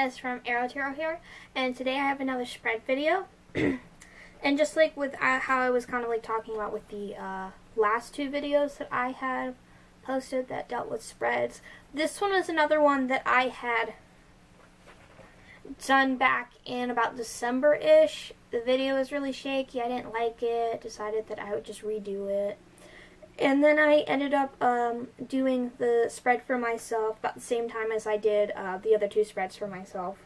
Des from Aro-Tarot here, and today I have another spread video. And just like with how I was kind of like talking about with the last two videos that I had posted that dealt with spreads, this one was another one that I had done back in about December-ish. The video was really shaky, I didn't like it, decided that I would just redo it. And then I ended up doing the spread for myself about the same time as I did the other two spreads for myself.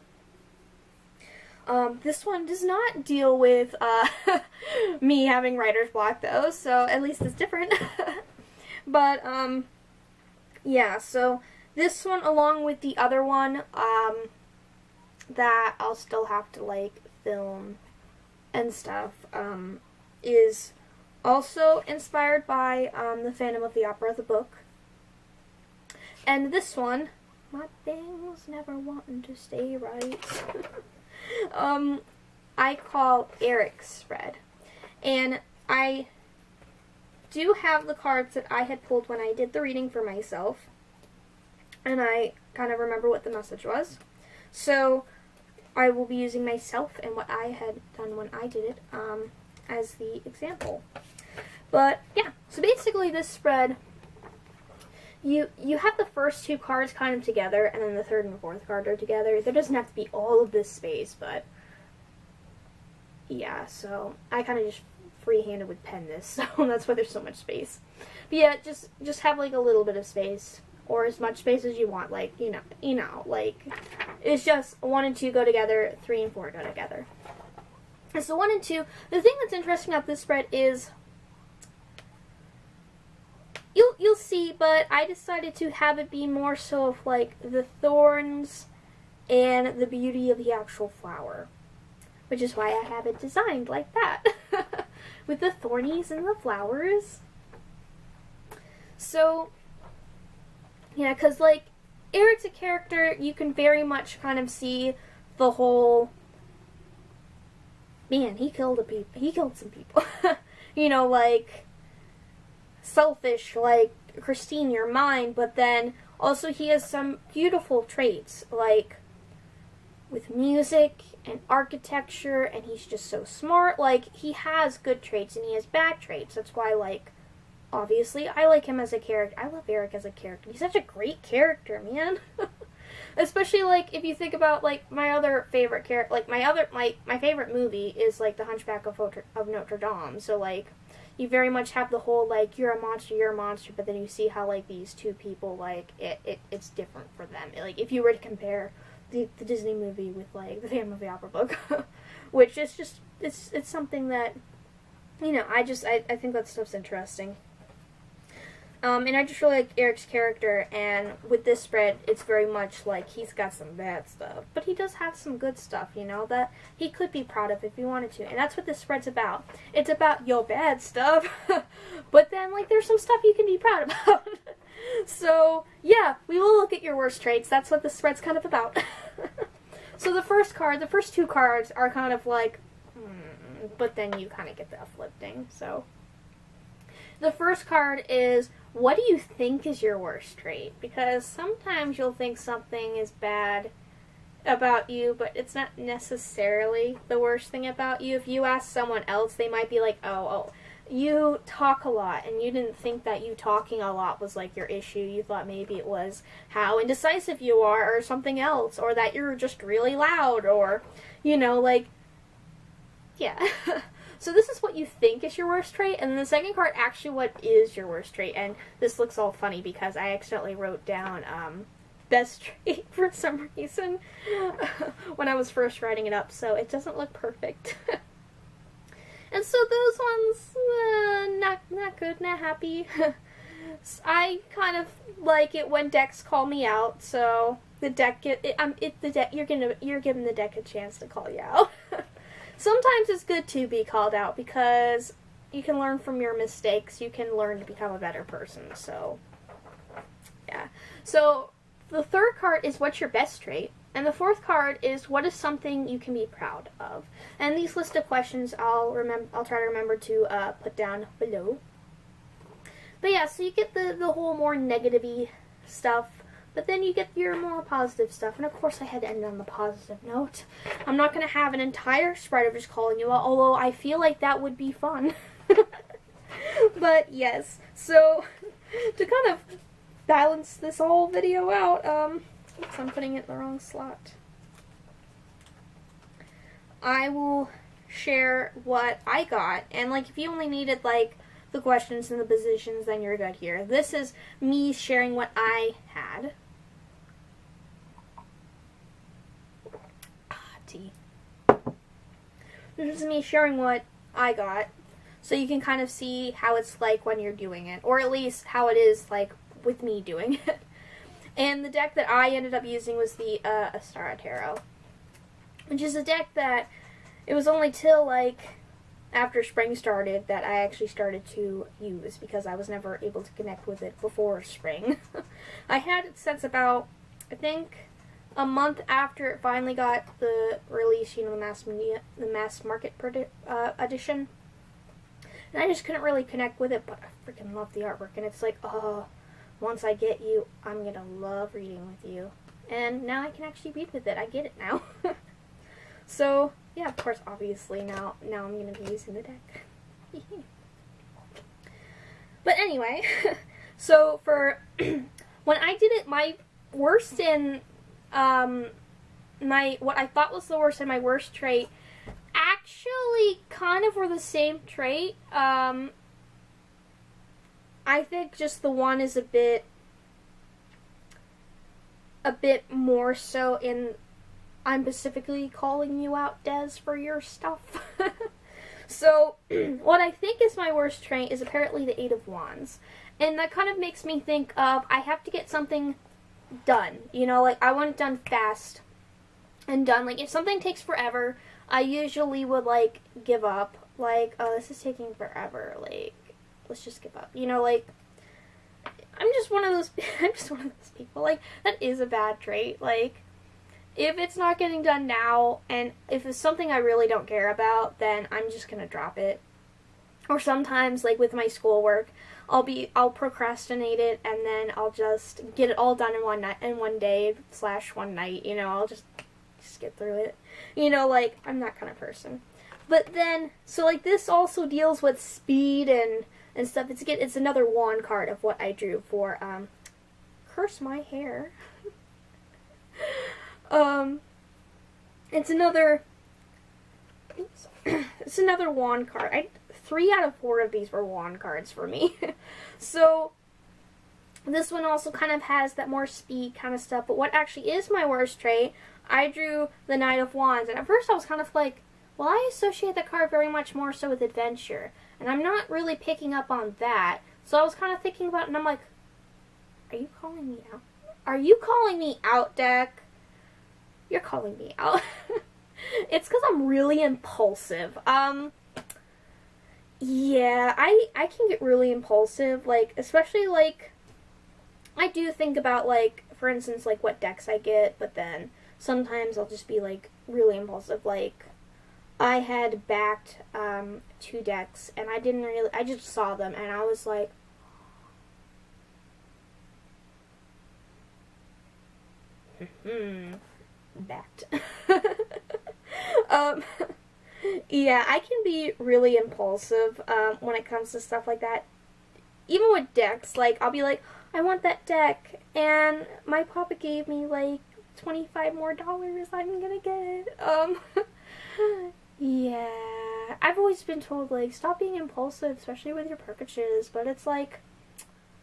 This one does not deal with me having writer's block though, so at least it's different. But, yeah, so this one along with the other one that I'll still have to like film and stuff is also inspired by the Phantom of the Opera, the book. And this one, my thing's never wanting to stay right. I call Erik's spread. And I do have the cards that I had pulled when I did the reading for myself. And I kind of remember what the message was. So I will be using myself and what I had done when I did it as the example. But yeah, so basically this spread, you have the first two cards kind of together, and then the third and fourth card are together. There doesn't have to be all of this space, but yeah, so I kind of just freehanded with pen this, so that's why there's so much space. But yeah, just have like a little bit of space, or as much space as you want, like, you know, like, it's just 1 and 2 go together, 3 and 4 go together. And so 1 and 2, the thing that's interesting about this spread is, You'll see, but I decided to have it be more so of like the thorns and the beauty of the actual flower, which is why I have it designed like that, with the thornies and the flowers. So, yeah, because like Erik's a character, you can very much kind of see the whole, man, he killed some people, you know, like, selfish like Christine, your mind, but then also he has some beautiful traits like with music and architecture, and he's just so smart. Like, he has good traits and he has bad traits. That's why, like, obviously I like him as a character. I love Erik as a character. He's such a great character, man. Especially like if you think about like my other favorite character, like my favorite movie is like The Hunchback of Notre Dame. So like you very much have the whole, like, you're a monster, but then you see how, like, these two people, like, it's different for them. Like, if you were to compare the Disney movie with, like, the Phantom of the Opera book, which is just, it's something that, you know, I think that stuff's interesting. And I just really like Erik's character, and with this spread, it's very much like he's got some bad stuff, but he does have some good stuff, you know, that he could be proud of if he wanted to, and that's what this spread's about. It's about your bad stuff, but then, like, there's some stuff you can be proud about. So, yeah, we will look at your worst traits. That's what this spread's kind of about. So the first two cards are kind of like, but then you kind of get the uplifting, so. The first card is, what do you think is your worst trait? Because sometimes you'll think something is bad about you, but it's not necessarily the worst thing about you. If you ask someone else, they might be like, oh, you talk a lot, and you didn't think that you talking a lot was like your issue. You thought maybe it was how indecisive you are, or something else, or that you're just really loud, or, you know, like, yeah. So this is what you think is your worst trait, and then the second card, actually what is your worst trait. And this looks all funny because I accidentally wrote down best trait for some reason when I was first writing it up, so it doesn't look perfect. And so those ones, not good, not happy. I kind of like it when decks call me out, so the deck, you're giving the deck a chance to call you out. Sometimes it's good to be called out because you can learn from your mistakes. You can learn to become a better person. So, yeah. So, the third card is what's your best trait. And the fourth card is what is something you can be proud of. And these list of questions I'll try to remember to put down below. But yeah, so you get the whole more negative-y stuff but then you get your more positive stuff. And of course I had to end on the positive note. I'm not going to have an entire spread of just calling you out, although I feel like that would be fun. But yes, so to kind of balance this whole video out, oops, I'm putting it in the wrong slot. I will share what I got, and like if you only needed like the questions and the positions, then you're good here. This is me sharing what I had. Tea. This is me sharing what I got, so you can kind of see how it's like when you're doing it, or at least how it is like with me doing it. And the deck that I ended up using was the Aro-Tarot, which is a deck that it was only till like after spring started that I actually started to use, because I was never able to connect with it before spring. I had it since about, I think, a month after it finally got the release, you know, the mass market edition. And I just couldn't really connect with it, but I freaking love the artwork. And it's like, oh, once I get you, I'm going to love reading with you. And now I can actually read with it. I get it now. So, yeah, of course, obviously, now I'm going to be using the deck. But anyway, so for when I did it, my worst and what I thought was the worst and my worst trait actually kind of were the same trait. I think just the one is a bit more so in I'm specifically calling you out, Des, for your stuff. So, what I think is my worst trait is apparently the Eight of Wands. And that kind of makes me think of, I have to get something done. You know, like, I want it done fast and done. Like, if something takes forever, I usually would, like, give up. Like, oh, this is taking forever. Like, let's just give up. You know, like, I'm just one of those people. Like, that is a bad trait. Like, if it's not getting done now, and if it's something I really don't care about, then I'm just gonna drop it. Or sometimes, like with my schoolwork, I'll procrastinate it, and then I'll just get it all done in one day / one night. You know, I'll just get through it. You know, like, I'm that kind of person. But then, so like this also deals with speed and stuff. It's another wand card of what I drew for curse my hair. It's another wand card. 3 out of 4 of these were wand cards for me. So, this one also kind of has that more speed kind of stuff. But what actually is my worst trait, I drew the Knight of Wands. And at first I was kind of like, well, I associate the card very much more so with adventure. And I'm not really picking up on that. So I was kind of thinking about it, and I'm like, are you calling me out? Are you calling me out, deck? You're calling me out. It's because I'm really impulsive. Yeah, I can get really impulsive, like, especially, like, I do think about, like, for instance, like, what decks I get, but then sometimes I'll just be, like, really impulsive. Like, I had backed 2 decks, and I just saw them, and I was like, backed. Yeah, I can be really impulsive when it comes to stuff like that. Even with decks, like, I'll be like, I want that deck, and my papa gave me, like, $25 more I'm gonna get it. Yeah, I've always been told, like, stop being impulsive, especially with your purchases, but it's like,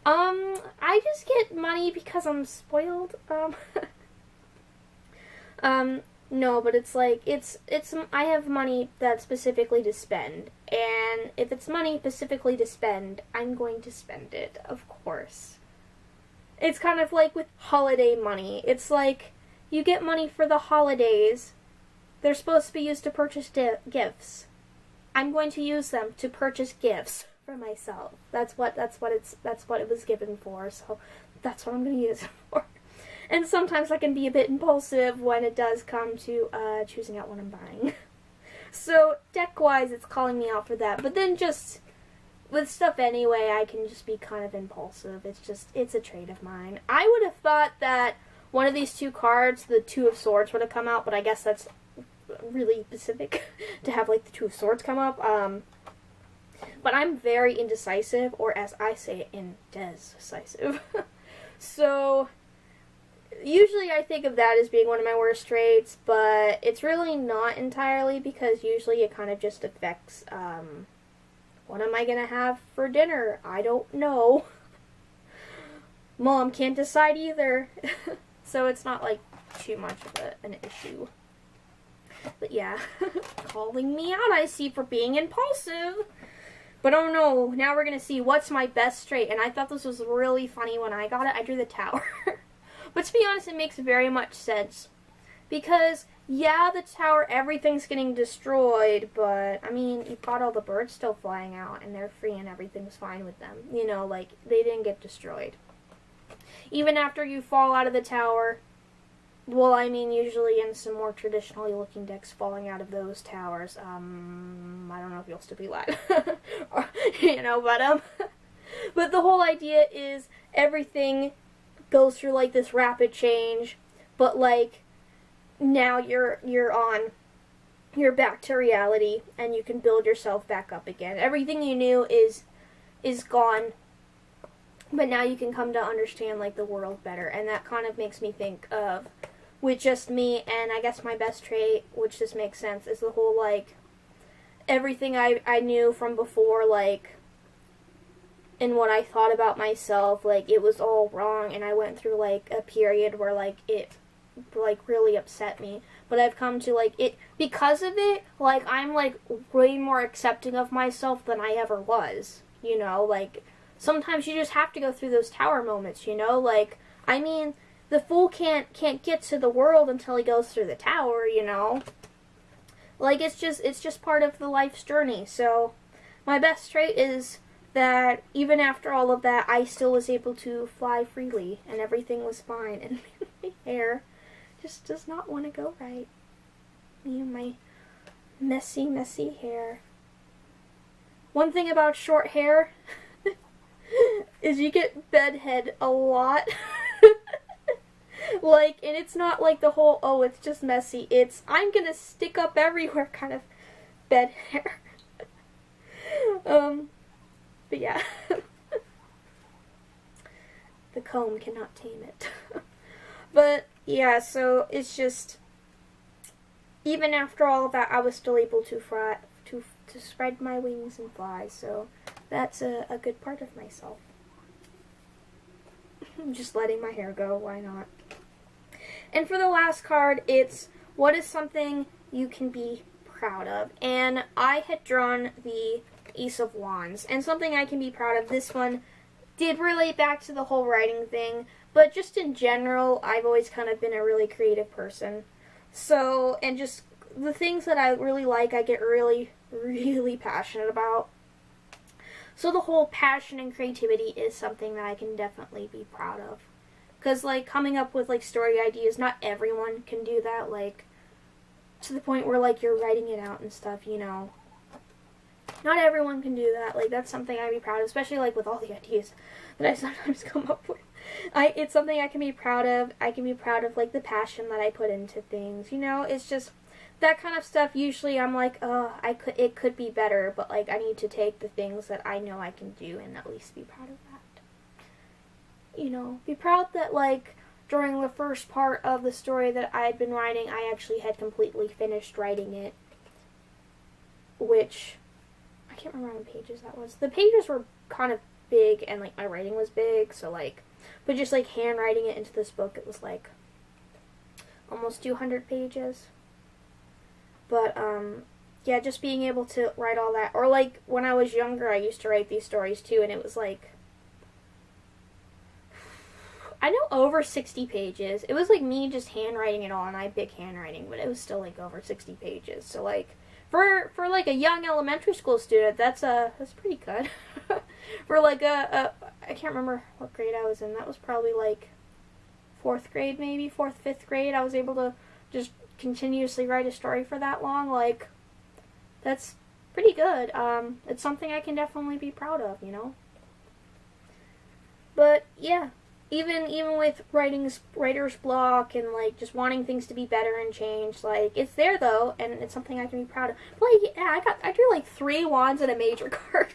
I just get money because I'm spoiled. No, but it's like, I have money that's specifically to spend, and if it's money specifically to spend, I'm going to spend it, of course. It's kind of like with holiday money. It's like, you get money for the holidays, they're supposed to be used to purchase gifts. I'm going to use them to purchase gifts for myself. That's what it was given for, so that's what I'm going to use it for. And sometimes I can be a bit impulsive when it does come to choosing out what I'm buying. So, deck-wise, it's calling me out for that. But then just with stuff anyway, I can just be kind of impulsive. It's a trait of mine. I would have thought that one of these two cards, the Two of Swords, would have come out, but I guess that's really specific to have, like, the Two of Swords come up. But I'm very indecisive, or as I say, indecisive. So, usually I think of that as being one of my worst traits, but it's really not entirely, because usually it kind of just affects, what am I gonna have for dinner? I don't know. Mom can't decide either. So it's not, like, too much of an issue. But yeah, calling me out, I see, for being impulsive. But oh no, now we're gonna see what's my best trait. And I thought this was really funny when I got it. I drew the tower. But to be honest, it makes very much sense. Because, yeah, the tower, everything's getting destroyed, but, I mean, you've got all the birds still flying out, and they're free and everything's fine with them. You know, like, they didn't get destroyed. Even after you fall out of the tower, well, I mean, usually in some more traditionally looking decks, falling out of those towers, I don't know if you'll still be alive. You know, but the whole idea is everything goes through, like, this rapid change, but, like, now you're back to reality, and you can build yourself back up again. Everything you knew is gone, but now you can come to understand, like, the world better, and that kind of makes me think of, with just me, and I guess my best trait, which just makes sense, is the whole, like, everything I knew from before, like, and what I thought about myself, like, it was all wrong, and I went through, like, a period where, like, it, like, really upset me, but I've come to, like, it, because of it, like, I'm, like, way more accepting of myself than I ever was, you know, like, sometimes you just have to go through those tower moments, you know, like, I mean, the fool can't get to the world until he goes through the tower, you know, like, it's just part of the life's journey. So my best trait is that even after all of that, I still was able to fly freely, and everything was fine, and my hair just does not want to go right. Me and my messy, messy hair. One thing about short hair is you get bedhead a lot. Like, and it's not like the whole, oh, it's just messy. It's, I'm gonna stick up everywhere kind of bed hair. But yeah. The comb cannot tame it. But, yeah, so it's just, even after all of that, I was still able to spread my wings and fly, so that's a good part of myself. I'm just letting my hair go, why not? And for the last card, it's what is something you can be proud of? And I had drawn the Ace of Wands, and something I can be proud of. This one did relate back to the whole writing thing, but just in general, I've always kind of been a really creative person. So, and just the things that I really like, I get really, really passionate about. So the whole passion and creativity is something that I can definitely be proud of. Because, like, coming up with, like, story ideas, not everyone can do that, like, to the point where, like, you're writing it out and stuff, you know. Not everyone can do that. Like, that's something I'd be proud of, especially, like, with all the ideas that I sometimes come up with. It's something I can be proud of. I can be proud of, like, the passion that I put into things, you know. It's just, that kind of stuff, usually I'm like, oh, it could be better, but, like, I need to take the things that I know I can do and at least be proud of that. You know, be proud that, like, during the first part of the story that I had been writing, I actually had completely finished writing it. Which, I can't remember how many pages that was. The pages were kind of big, and, like, my writing was big, so, like, but just, like, handwriting it into this book, it was, like, almost 200 pages. But, yeah, just being able to write all that. Or, like, when I was younger, I used to write these stories, too, and it was, like, I know over 60 pages. It was, like, me just handwriting it all, and I had big handwriting, but it was still, like, over 60 pages. So, like, for like, a young elementary school student, that's pretty good. For, like, I can't remember what grade I was in. That was probably, like, 4th grade, maybe, 4th, 5th grade. I was able to just continuously write a story for that long. Like, that's pretty good. It's something I can definitely be proud of, you know. But yeah, even with writer's block and like just wanting things to be better and change, like it's there though, and it's something I can be proud of. Like yeah, I drew like 3 wands and a major card.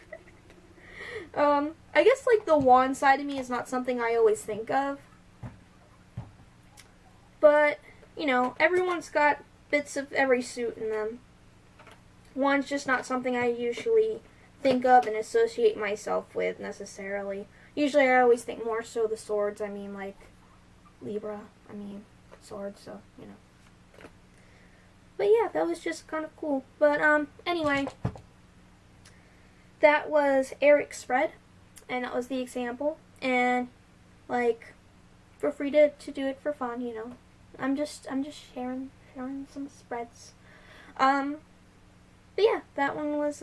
I guess like the wand side of me is not something I always think of, but you know, everyone's got bits of every suit in them. Wand's just not something I usually think of and associate myself with necessarily. Usually I always think more so the swords. I mean, like, Libra. I mean, swords, so, you know. But yeah, that was just kind of cool. But, anyway, that was Erik's spread, and that was the example. And, like, feel free to do it for fun, you know. I'm just sharing some spreads. But yeah, that one was,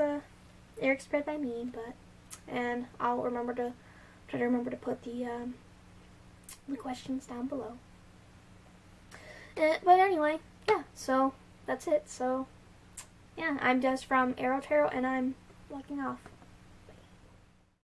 Erik's spread by me, and I'll try to remember to put the questions down below. But anyway, yeah, so that's it. So, yeah, I'm Des from Aro-Tarot, and I'm logging off.